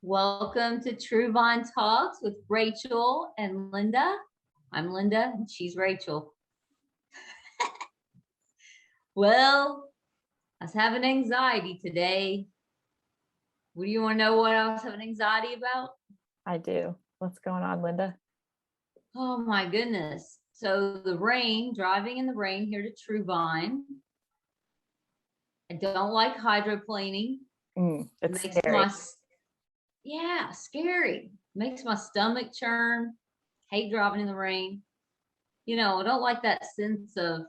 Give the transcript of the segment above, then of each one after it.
Welcome to True Vine Talks with Rachel and Linda. I'm Linda and she's Rachel. Well, I was having anxiety today. What do you want to know what I was having anxiety about? I do. What's going on, Linda? Oh my goodness. So the rain, driving in the rain here to True Vine. I don't like hydroplaning. It's Makes scary. scary. Makes my stomach churn. Hate driving in the rain. I don't like that sense of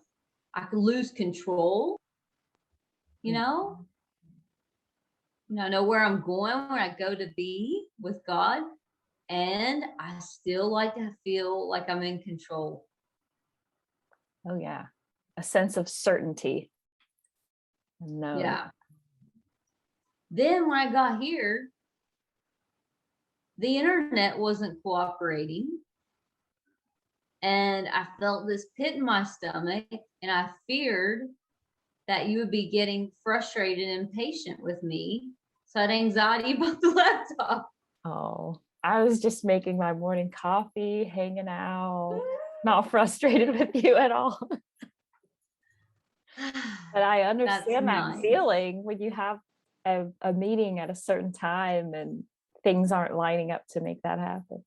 I could lose control, you Mm. know? I know where I'm going, where I go to be with God, and I still like to feel like I'm in control. Oh yeah. A sense of certainty. No. Yeah. Then when I got here, the internet wasn't cooperating. And I felt this pit in my stomach, and I feared that you would be getting frustrated and impatient with me. So I had anxiety about the laptop. Oh, I was just making my morning coffee, hanging out, not frustrated with you at all. But I That's understand that nice. feeling when you have a meeting at a certain time and things aren't lining up to make that happen.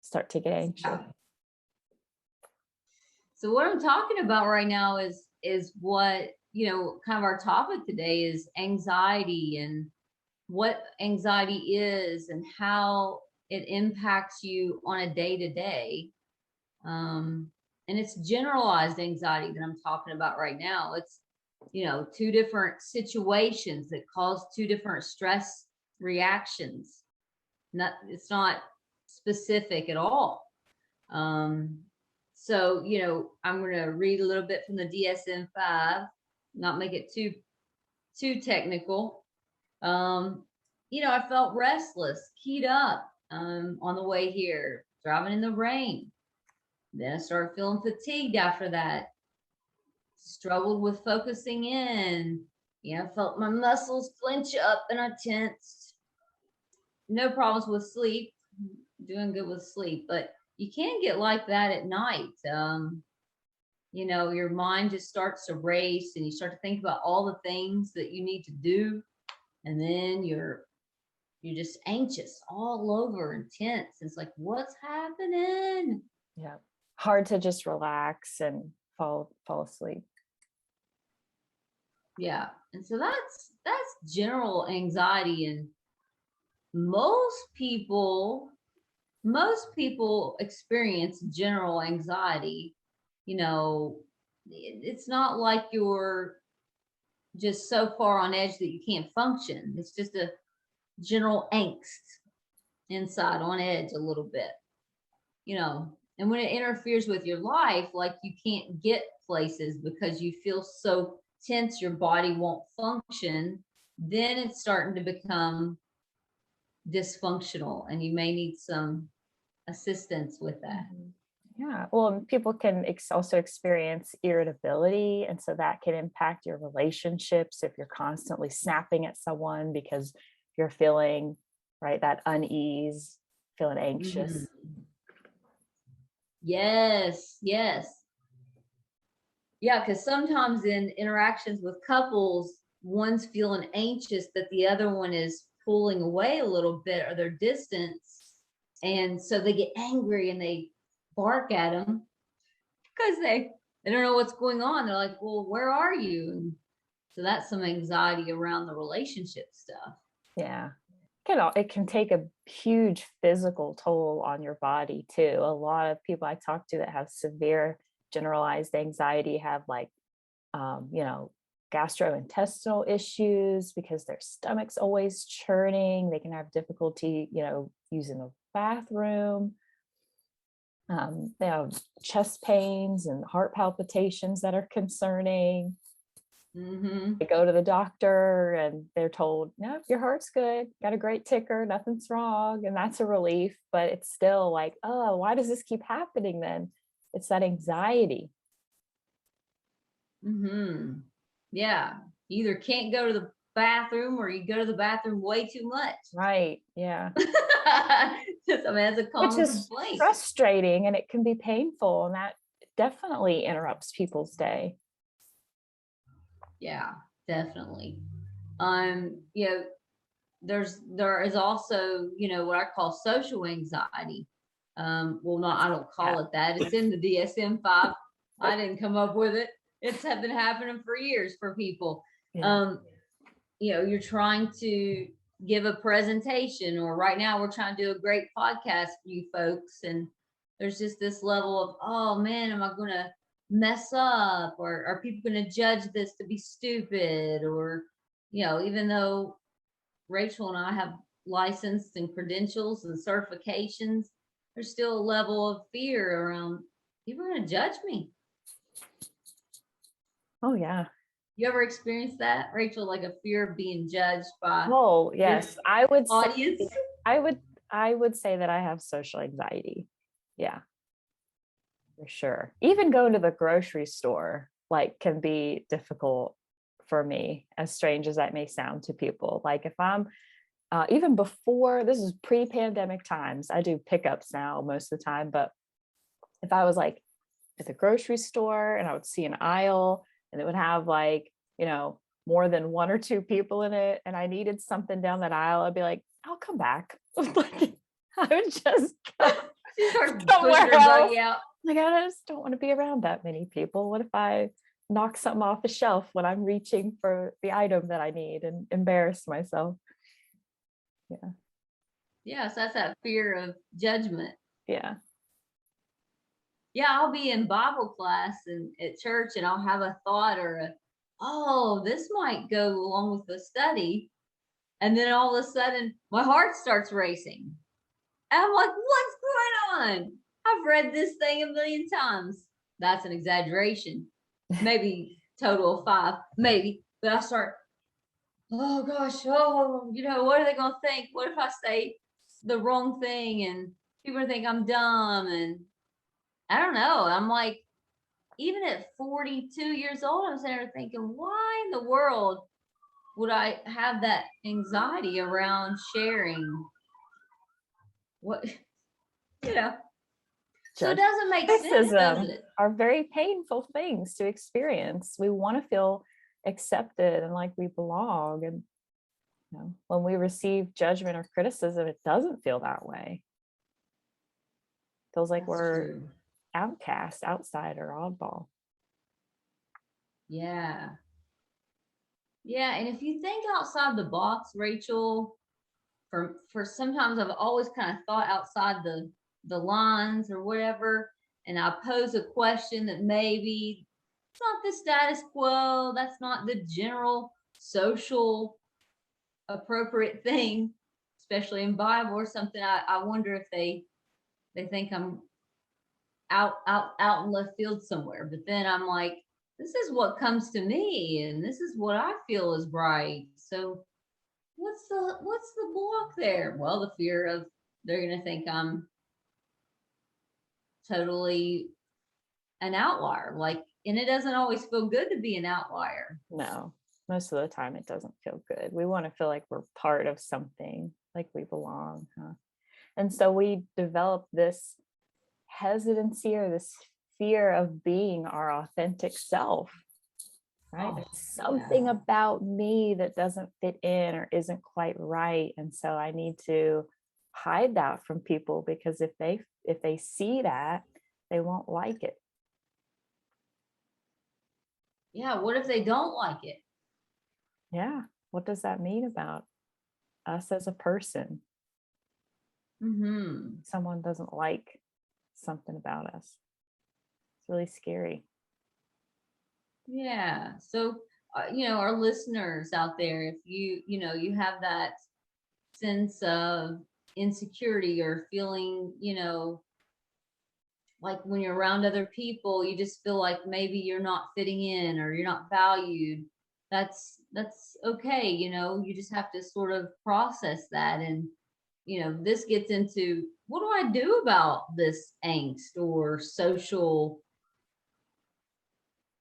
Start to get anxious. Yeah. So what I'm talking about right now is what, kind of our topic today is anxiety and what anxiety is and how it impacts you on a day to day. And it's generalized anxiety that I'm talking about right now. It's, two different situations that cause two different stress reactions. It's not specific at all. So, I'm going to read a little bit from the DSM-5, not make it too technical. I felt restless, keyed up on the way here, driving in the rain. Then I started feeling fatigued after that. Struggled with focusing in. Felt my muscles flinch up and I tensed. No problems with sleep. Doing good with sleep, but you can get like that at night. Your mind just starts to race and you start to think about all the things that you need to do. And then you're just anxious all over and tense. It's like, what's happening? Yeah. Hard to just relax and fall asleep. Yeah. And so that's general anxiety. And most people experience general anxiety. It's not like you're just so far on edge that you can't function. It's just a general angst inside on edge a little bit, and when it interferes with your life, like you can't get places because you feel so tense, your body won't function, then it's starting to become dysfunctional and you may need some assistance with that. Yeah, well, people can also experience irritability, and so that can impact your relationships if you're constantly snapping at someone because you're feeling that unease, feeling anxious. Mm-hmm. Yes. Yeah, because sometimes in interactions with couples, one's feeling anxious that the other one is pulling away a little bit or they're distance. And so they get angry and they bark at them because they don't know what's going on. They're like, well, where are you? And so that's some anxiety around the relationship stuff. Yeah. It can take a huge physical toll on your body too. A lot of people I talk to that have severe generalized anxiety have gastrointestinal issues because their stomach's always churning. They can have difficulty, using the bathroom. They have chest pains and heart palpitations that are concerning. Mm-hmm. They go to the doctor and they're told, no, your heart's good, got a great ticker, nothing's wrong. And that's a relief, but it's still like, oh, why does this keep happening then? It's that anxiety. Mm-hmm. Yeah. You either can't go to the bathroom, or you go to the bathroom way too much. Right. Yeah. I mean, that's a Which common is complaint. frustrating, and it can be painful, and that definitely interrupts people's day. Yeah, definitely. You know, there is also, you know, what I call social anxiety. Well, not, I don't call it that. It's in the DSM-5. I didn't come up with it. It's been happening for years for people. Yeah. You know, you're trying to give a presentation, or right now we're trying to do a great podcast for you folks, and there's just this level of, oh man, am I gonna mess up, or are people gonna judge this to be stupid? Or, you know, even though Rachel and I have license and credentials and certifications, there's still a level of fear around, people are gonna judge me. Oh yeah. You ever experienced that, Rachel? Like a fear of being judged by Oh yes. I would say audience? I would say that I have social anxiety. Yeah, for sure. Even going to the grocery store like can be difficult for me, as strange as that may sound to people. Like if I'm even before, this is pre-pandemic times, I do pickups now most of the time, but if I was like at the grocery store and I would see an aisle and it would have like, you know, more than one or two people in it, and I needed something down that aisle, I'd be like, I'll come back. Like, I would just go She starts somewhere pushing her else. buggy out. Like, I just don't want to be around that many people. What if I knock something off the shelf when I'm reaching for the item that I need and embarrass myself? Yeah. Yeah, so that's that fear of judgment. Yeah. Yeah, I'll be in Bible class and at church, and I'll have a thought, or a, oh, this might go along with the study. And then all of a sudden my heart starts racing. And I'm like, what's going on? I've read this thing a million times. That's an exaggeration. Maybe total of 5, maybe. But I start, oh gosh, oh, you know, what are they going to think? What if I say the wrong thing and people are think I'm dumb? And I don't know. I'm like, even at 42 years old, I'm sitting there thinking, why in the world would I have that anxiety around sharing what, you know? So it doesn't make sense, does it? Are very painful things to experience. We want to feel accepted and like we belong. And you know, when we receive judgment or criticism, it doesn't feel that way. It feels like we're true. Outcast, outsider, oddball. Yeah. Yeah. And if you think outside the box, Rachel, for sometimes I've always kind of thought outside the lines or whatever, and I pose a question that maybe it's not the status quo, that's not the general social appropriate thing, especially in Bible or something. I wonder if they think I'm out in left field somewhere. But then I'm like, this is what comes to me, and this is what I feel is right. So what's the block there? Well, the fear of they're gonna think I'm totally an outlier. Like, and it doesn't always feel good to be an outlier. No, most of the time it doesn't feel good. We want to feel like we're part of something, like we belong, huh? And so we develop this hesitancy or this fear of being our authentic self, right? Oh, There's something yeah. about me that doesn't fit in or isn't quite right. And so I need to hide that from people, because if they see that, they won't like it. Yeah, what if they don't like it? Yeah. What does that mean about us as a person? Mm-hmm. Someone doesn't like something about us. It's really scary. Yeah. So, you know, our listeners out there, if you know, you have that sense of insecurity or feeling, you know, like when you're around other people, you just feel like maybe you're not fitting in or you're not valued. That's okay. You know, you just have to sort of process that. And, you know, this gets into, what do I do about this angst or social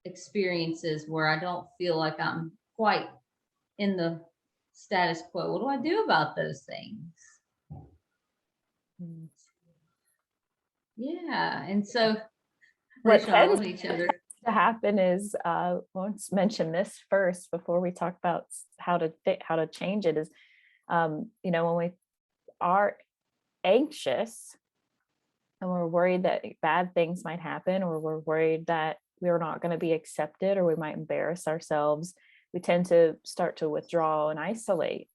experiences where I don't feel like I'm quite in the status quo? What do I do about those things? Mm. Yeah. And so What Rachel and I tends love each other. to happen is, let's mention this first before we talk about how to change it, is when we are anxious and we're worried that bad things might happen, or we're worried that we're not going to be accepted, or we might embarrass ourselves, we tend to start to withdraw and isolate.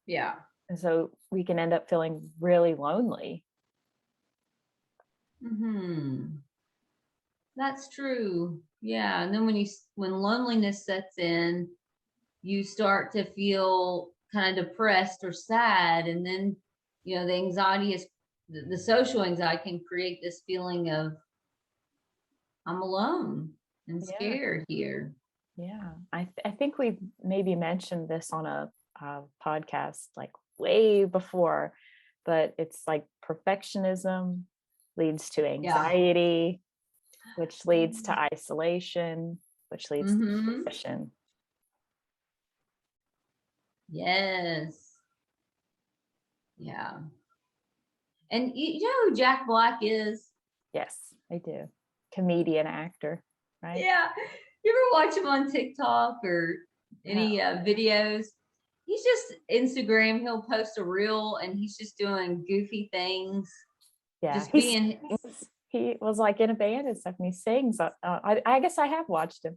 Yeah. And so we can end up feeling really lonely. That's true. Yeah. And then when loneliness sets in, you start to feel kind of depressed or sad. And then, the anxiety is the social anxiety can create this feeling of I'm alone and Yeah. scared here. Yeah. I think we've maybe mentioned this on a podcast like way before, but it's like perfectionism leads to Yeah. anxiety, which leads to isolation, which leads to Mm-hmm. depression. Yes. Yeah. And you know who Jack Black is? Yes, I do. Comedian, actor, right? Yeah. You ever watch him on TikTok or any videos? He's just Instagram. He'll post a reel and he's just doing goofy things. Yeah, Just being. he was like in a band and stuff, and he sings. I guess I have watched him.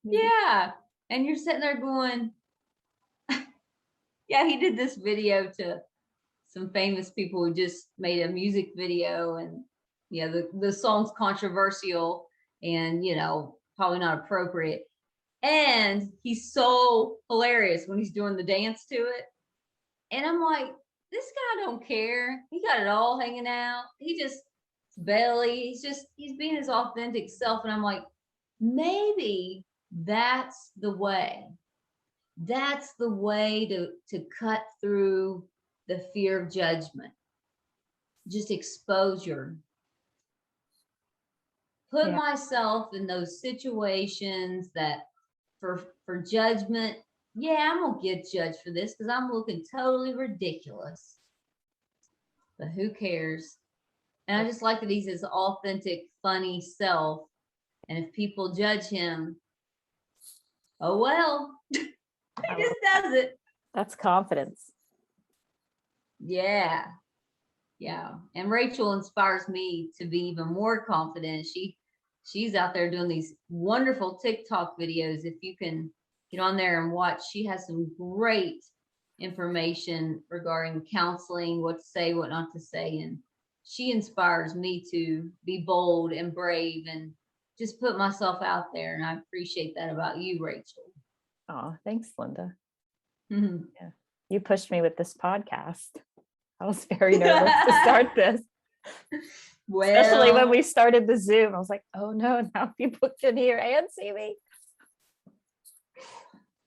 Maybe. Yeah. And you're sitting there going, yeah, he did this video to some famous people who just made a music video, and the song's controversial and probably not appropriate. And he's so hilarious when he's doing the dance to it. And I'm like, this guy don't care. He got it all hanging out. He just belly. He's being his authentic self. And I'm like, maybe that's the way. That's the way to cut through the fear of judgment. Just exposure. Put myself in those situations that for judgment. Yeah, I'm gonna get judged for this because I'm looking totally ridiculous. But who cares? And I just like that he's his authentic, funny self. And if people judge him, oh well. He just does it. That's confidence. Yeah. Yeah. And Rachel inspires me to be even more confident. She's out there doing these wonderful TikTok videos. If you can get on there and watch, she has some great information regarding counseling, what to say, what not to say. And she inspires me to be bold and brave and just put myself out there. And I appreciate that about you, Rachel. Oh, thanks, Linda. Mm-hmm. Yeah. You pushed me with this podcast. I was very nervous to start this. Well, especially when we started the Zoom. I was like, oh no, now people can hear and see me.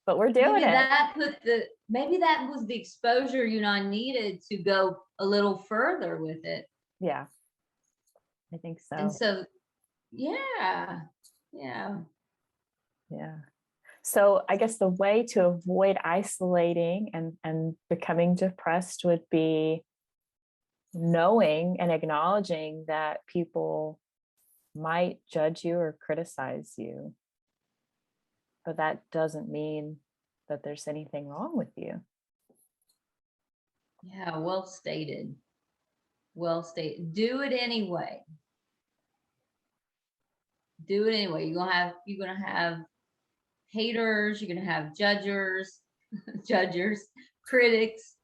But we're doing it. Maybe that was the exposure you and I needed to go a little further with it. Yeah, I think so. And so, yeah. So I guess the way to avoid isolating and becoming depressed would be knowing and acknowledging that people might judge you or criticize you. But that doesn't mean that there's anything wrong with you. Yeah, well stated. Well stated. Do it anyway. Do it anyway. You're gonna have haters, you're gonna have judgers, critics.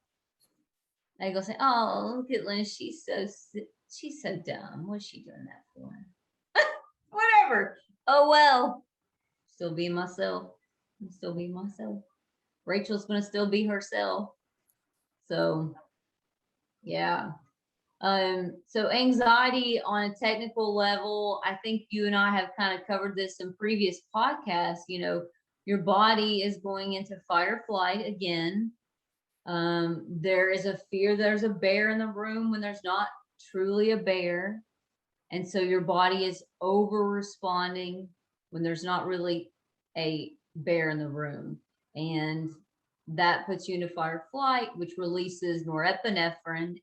They go say, "Oh, look at Lynn. She's so dumb. What's she doing that for?" Whatever. Oh well. Still be myself. Rachel's gonna still be herself. So, yeah. So anxiety on a technical level, I think you and I have kind of covered this in previous podcasts. Your body is going into fight or flight again. There is a fear there's a bear in the room when there's not truly a bear. And so your body is over responding when there's not really a bear in the room. And that puts you into fight or flight, which releases epinephrine,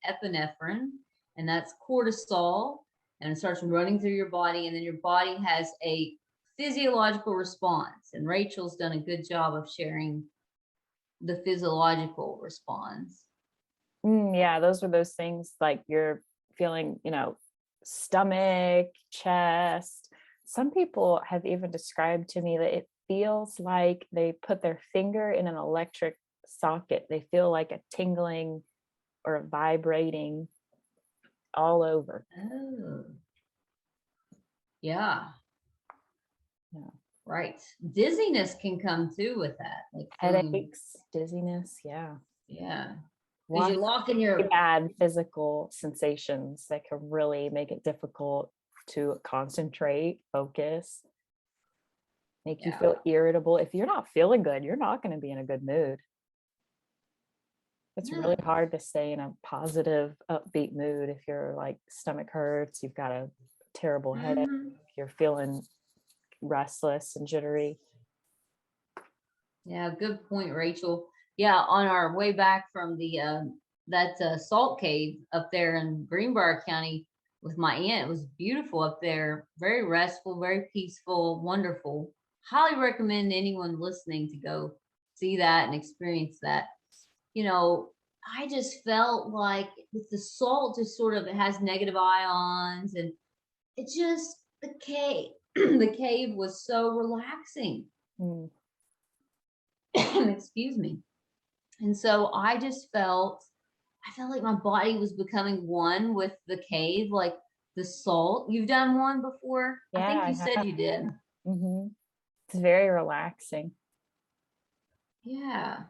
and that's cortisol, and it starts running through your body, and then your body has a physiological response. And Rachel's done a good job of sharing the physiological response. Yeah, those are those things like you're feeling, stomach, chest. Some people have even described to me that it feels like they put their finger in an electric socket. They feel like a tingling or a vibrating all over. Oh, yeah. Yeah. Right. Dizziness can come too with that, like feeling, Headaches, dizziness. Yeah. yeah. Because you Lots lock in of your, bad physical sensations that can really make it difficult to concentrate, focus, make you yeah. feel irritable. If you're not feeling good, you're not going to be in a good mood. It's Yeah. really hard to stay in a positive, upbeat mood if your like stomach hurts, you've got a terrible headache, Mhm. you're feeling restless and jittery. Yeah, good point, Rachel. Yeah, on our way back from the that salt cave up there in Greenbrier County with my aunt, it was beautiful up there, very restful, very peaceful, wonderful. Highly recommend anyone listening to go see that and experience that. You know, I just felt like with the salt, just sort of, it has negative ions, and it just, the cave, the cave was so relaxing. Mm. Excuse me. And so I felt like my body was becoming one with the cave, like the salt. You've done one before? I Yeah, think you I said have. you did. Hmm. It's very relaxing. Yeah.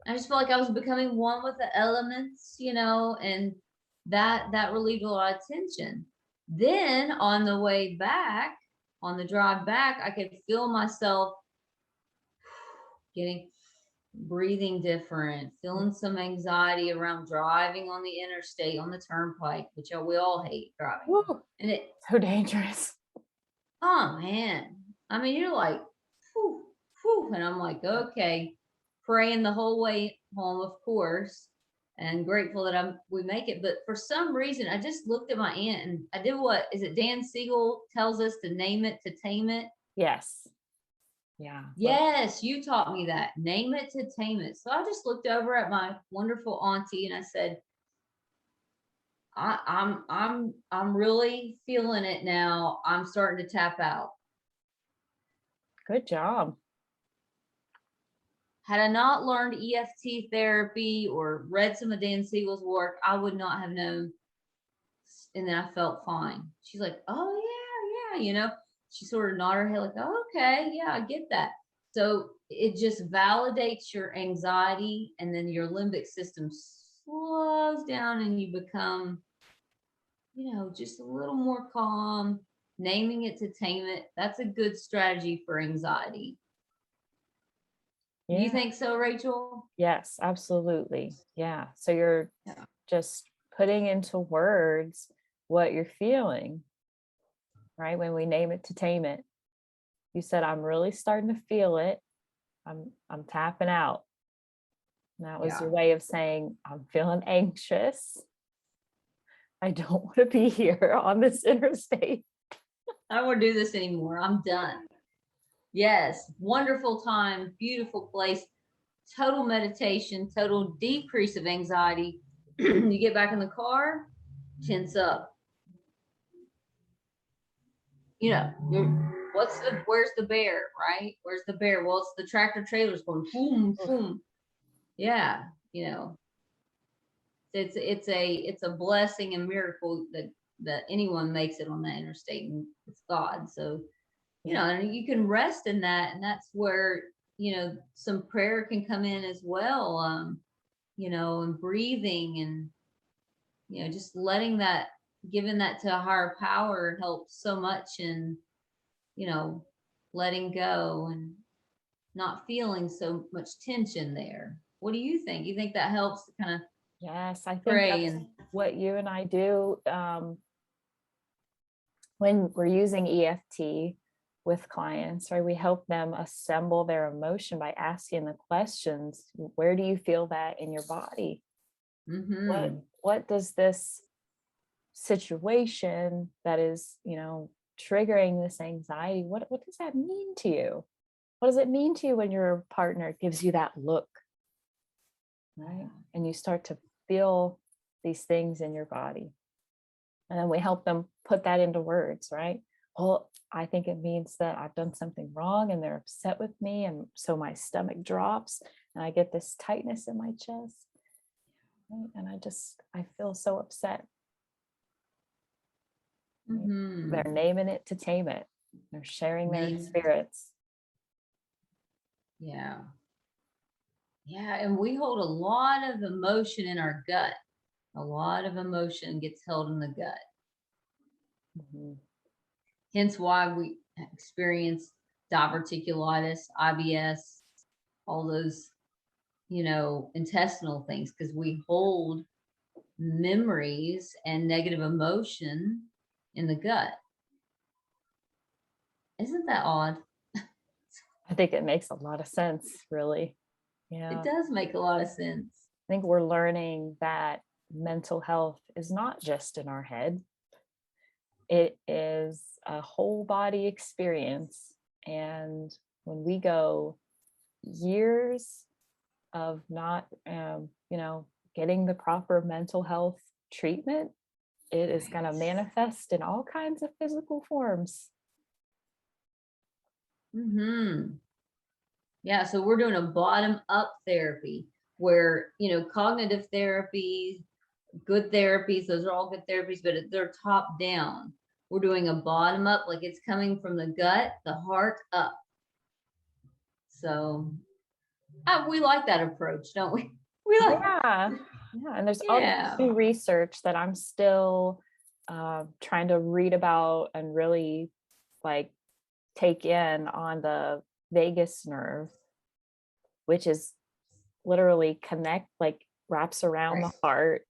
I just felt like I was becoming one with the elements, and that relieved a lot of tension. Then on the way back, on the drive back, I could feel myself getting breathing different, feeling some anxiety around driving on the interstate, on the turnpike, which we all hate driving. Woo, And it, so dangerous. oh man, I mean, you're like, whew, whew, and I'm like, okay, praying the whole way home, of course, and grateful that we make it. But for some reason, I just looked at my aunt and I did what is it? Dan Siegel tells us to name it to tame it. Yes. Yeah. Yes, you taught me that. Name it to tame it. So I just looked over at my wonderful auntie and I said, I'm really feeling it now. I'm starting to tap out. Good job. Had I not learned EFT therapy or read some of Dan Siegel's work, I would not have known. And then I felt fine. She's like, oh yeah, yeah. She sort of nodded her head like, oh, okay, yeah, I get that. So it just validates your anxiety, and then your limbic system slows down and you become, just a little more calm. Naming it to tame it. That's a good strategy for anxiety. You Yeah. think so, Rachel? Yes, absolutely. Yeah. So you're Yeah. just putting into words what you're feeling, right? When we name it to tame it. You said, I'm really starting to feel it. I'm tapping out. And that was Yeah. your way of saying, I'm feeling anxious. I don't want to be here on this interstate. I don't want to do this anymore. I'm done. Yes. Wonderful time. Beautiful place. Total meditation, total decrease of anxiety. You get back in the car, tense up. Where's the bear, right? Where's the bear? Well, it's the tractor trailers going boom, boom. Yeah, it's a blessing and miracle that anyone makes it on that interstate, and it's God. So, Yeah. and you can rest in that, and that's where, some prayer can come in as well. And breathing, and just letting that, giving that to a higher power helps so much in, you know, letting go and not feeling so much tension there. What do you think? You think that helps to kind of Yes, I think pray that's and what you and I do when we're using EFT. with clients, right? We help them assemble their emotion by asking the questions. Where do you feel that in your body? Mm-hmm. What does this situation that is, triggering this anxiety, what does that mean to you? What does it mean to you when your partner gives you that look, right? And you start to feel these things in your body. And then we help them put that into words, right? Well, I think it means that I've done something wrong and they're upset with me. And so my stomach drops and I get this tightness in my chest. Right? And I feel so upset. Right? Mm-hmm. They're naming it to tame it. They're sharing their spirits. Yeah. Yeah. And we hold a lot of emotion in our gut. A lot of emotion gets held in the gut. Mm-hmm. Hence why we experience diverticulitis, IBS, all those, intestinal things, because we hold memories and negative emotion in the gut. Isn't that odd? I think it makes a lot of sense, really. It Yeah. does make a lot of sense. I think we're learning that mental health is not just in our head. It is a whole body experience. And when we go years of not, getting the proper mental health treatment, it is going to manifest in all kinds of physical forms. Mm-hmm. Yeah, so we're doing a bottom up therapy where, cognitive therapy, good therapies, those are all good therapies, but they're top down. We're doing a bottom up, like it's coming from the gut, the heart up. So we like that approach, don't we? We like, Yeah. And there's all this yeah. new research that I'm still trying to read about and really like take in on the vagus nerve, which is literally wraps around the heart.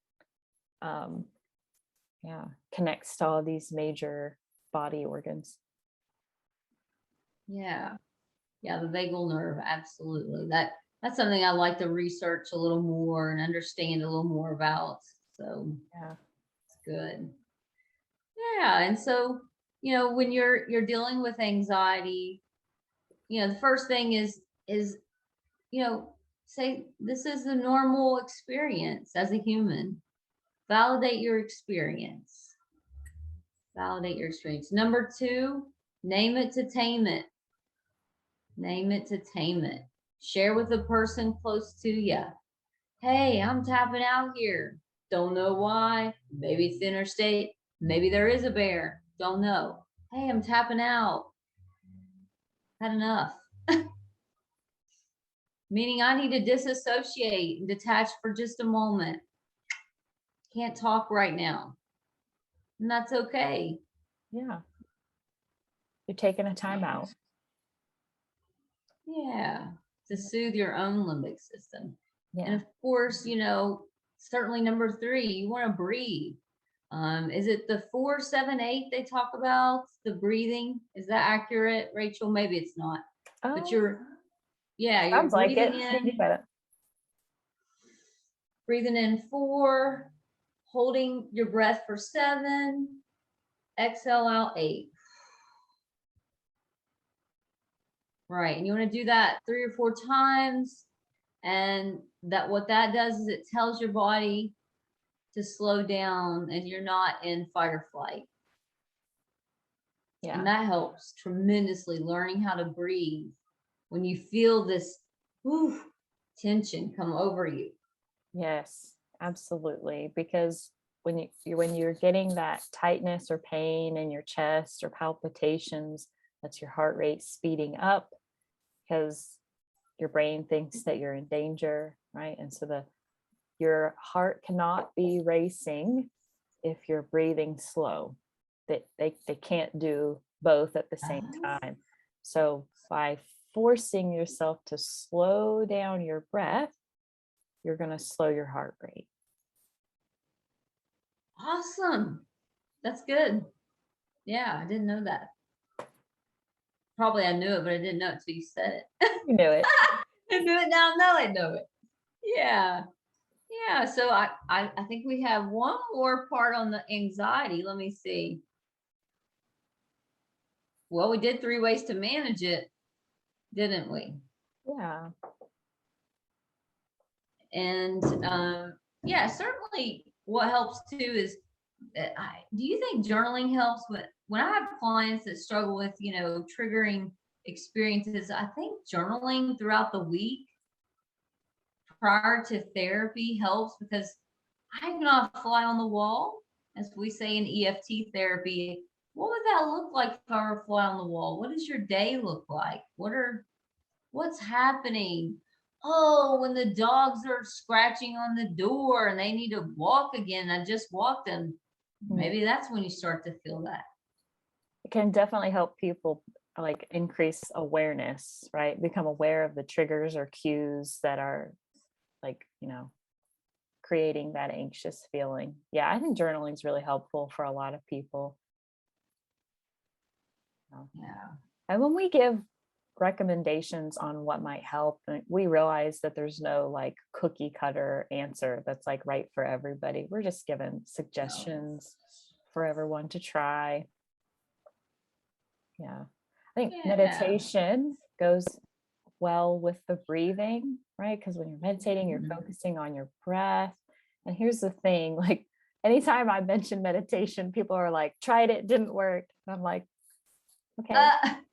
Connects to all these major body organs. Yeah. Yeah, the vagal nerve, absolutely. That's something I like to research a little more and understand a little more about. So Yeah. it's good. Yeah. And so, when you're dealing with anxiety, the first thing is, say this is a normal experience as a human. Validate your experience. Validate your experience. Number two, name it to tame it. Name it to tame it. Share with a person close to you. Hey, I'm tapping out here. Don't know why. Maybe it's the interstate. Maybe there is a bear. Don't know. Hey, I'm tapping out. Had enough. Meaning I need to disassociate and detach for just a moment. Can't talk right now. And that's okay. Yeah. You're taking a time out. Yeah. To soothe your own limbic system. Yeah. And of course, certainly number three, you want to breathe. Is it the 4-7-8 they talk about the breathing? Is that accurate, Rachel? Maybe it's not. But you're sounds like breathing it. in. Breathing in 4, holding your breath for 7, exhale out 8. Right. And you want to do that 3 or 4 times. And what that does is it tells your body to slow down and you're not in fight or flight. Yeah. And that helps tremendously, learning how to breathe when you feel this tension come over you. Yes, absolutely. Because when you're getting that tightness or pain in your chest or palpitations, that's your heart rate speeding up because your brain thinks that you're in danger, right? And so your heart cannot be racing if you're breathing slow. They can't do both at the same time. So by forcing yourself to slow down your breath, you're going to slow your heart rate. Awesome. That's good. Yeah, I didn't know that. probably I knew it, but I didn't know it until you said it. You knew it. I knew it now. Now I know it. Yeah. Yeah. So I think we have one more part on the anxiety. Let me see. Well, we did 3 ways to manage it, didn't we? Yeah. And yeah, certainly what helps too is do you think journaling helps when I have clients that struggle with, triggering experiences? I think journaling throughout the week prior to therapy helps because I'm not a fly on the wall, as we say in EFT therapy. What would that look like if I were a fly on the wall? What does your day look like? What's happening? Oh, when the dogs are scratching on the door and they need to walk again, I just walked them. Maybe that's when you start to feel that. It can definitely help people like increase awareness, right? Become aware of the triggers or cues that are like, creating that anxious feeling. Yeah, I think journaling is really helpful for a lot of people. Yeah. And when we give recommendations on what might help, we realize that there's no like cookie cutter answer that's like right for everybody. We're just given suggestions for everyone to try. Yeah. I think meditation goes well with the breathing, right? Because when you're meditating, you're focusing on your breath. And here's the thing, like anytime I mention meditation, people are like, tried it, didn't work. And I'm like, okay,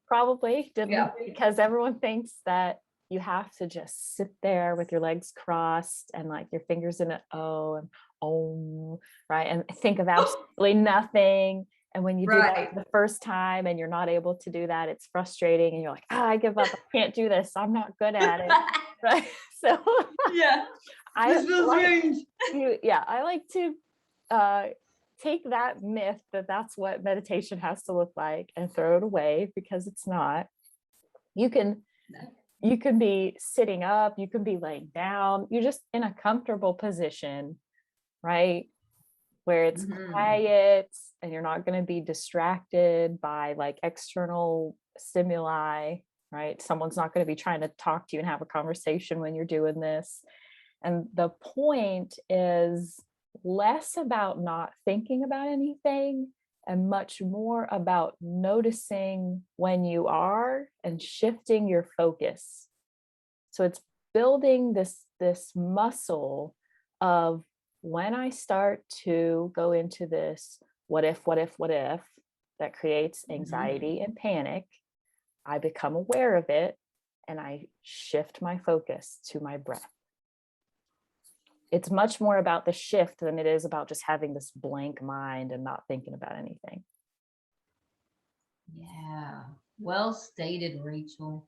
probably didn't, because everyone thinks that you have to just sit there with your legs crossed and like your fingers in an O and Om, right? And think of absolutely nothing. And when you do that the first time and you're not able to do that, it's frustrating. And you're like, I give up. I can't do this. I'm not good at it. Right. So yeah, this feels strange. I like to take that myth that that's what meditation has to look like and throw it away, because it's not. You can be sitting up, you can be laying down, you're just in a comfortable position, right? Where it's quiet and you're not going to be distracted by like external stimuli, right? Someone's not going to be trying to talk to you and have a conversation when you're doing this. And the point is less about not thinking about anything and much more about noticing when you are and shifting your focus. So it's building this muscle of, when I start to go into this what if that creates anxiety and panic, I become aware of it and I shift my focus to my breath. It's much more about the shift than it is about just having this blank mind and not thinking about anything. Yeah, well stated, Rachel.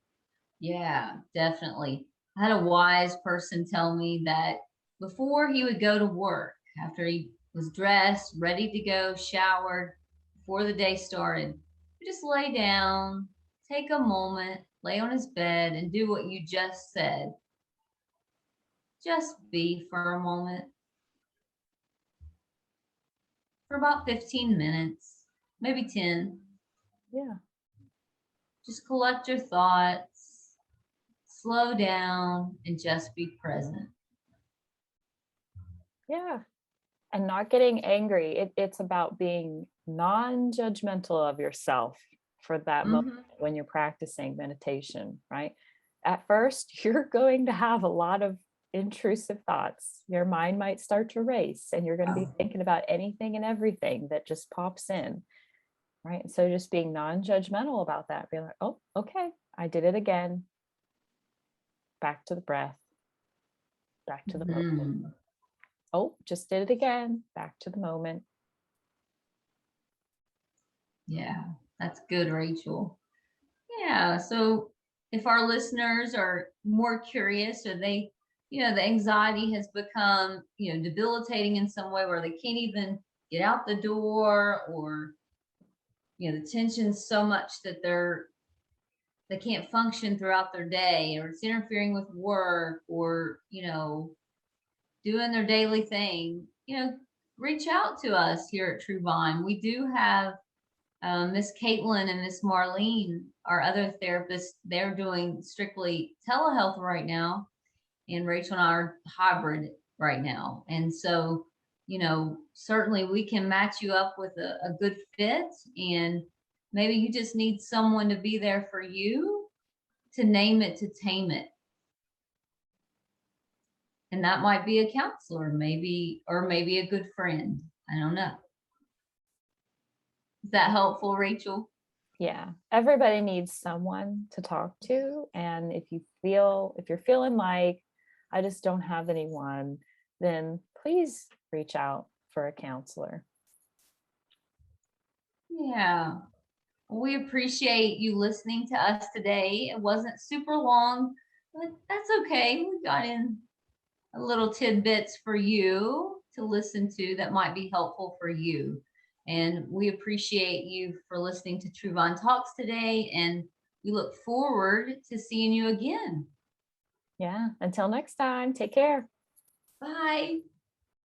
Yeah, definitely. I had a wise person tell me that before he would go to work, after he was dressed, ready to go, showered, before the day started, he just lay down, take a moment, lay on his bed, and do what you just said. Just be for a moment, for about 15 minutes, maybe 10. Yeah. Just collect your thoughts, slow down, and just be present. Yeah. And not getting angry. It's about being non-judgmental of yourself for that moment when you're practicing meditation, right? At first, you're going to have a lot of intrusive thoughts. Your mind might start to race and you're going to be thinking about anything and everything that just pops in, right? So just being non-judgmental about that, being like, oh, okay, I did it again. Back to the breath, back to the moment. Oh, just did it again, back to the moment. Yeah, that's good, Rachel. Yeah, so if our listeners are more curious, or they, the anxiety has become, debilitating in some way where they can't even get out the door, or, the tension's so much that they can't function throughout their day, or it's interfering with work, or, doing their daily thing, reach out to us here at True Vine. We do have Miss Caitlin and Miss Marlene, our other therapists, they're doing strictly telehealth right now, and Rachel and I are hybrid right now. And so, certainly we can match you up with a good fit, and maybe you just need someone to be there for you, to name it, to tame it. And that might be a counselor, maybe, or maybe a good friend. I don't know. Is that helpful, Rachel? Yeah, everybody needs someone to talk to. And if you're feeling like I just don't have anyone, then please reach out for a counselor. Yeah. We appreciate you listening to us today. It wasn't super long, but that's okay. We got in a little tidbits for you to listen to that might be helpful for you. And we appreciate you for listening to Truvon Talks today. And we look forward to seeing you again. Yeah, until next time, take care. Bye.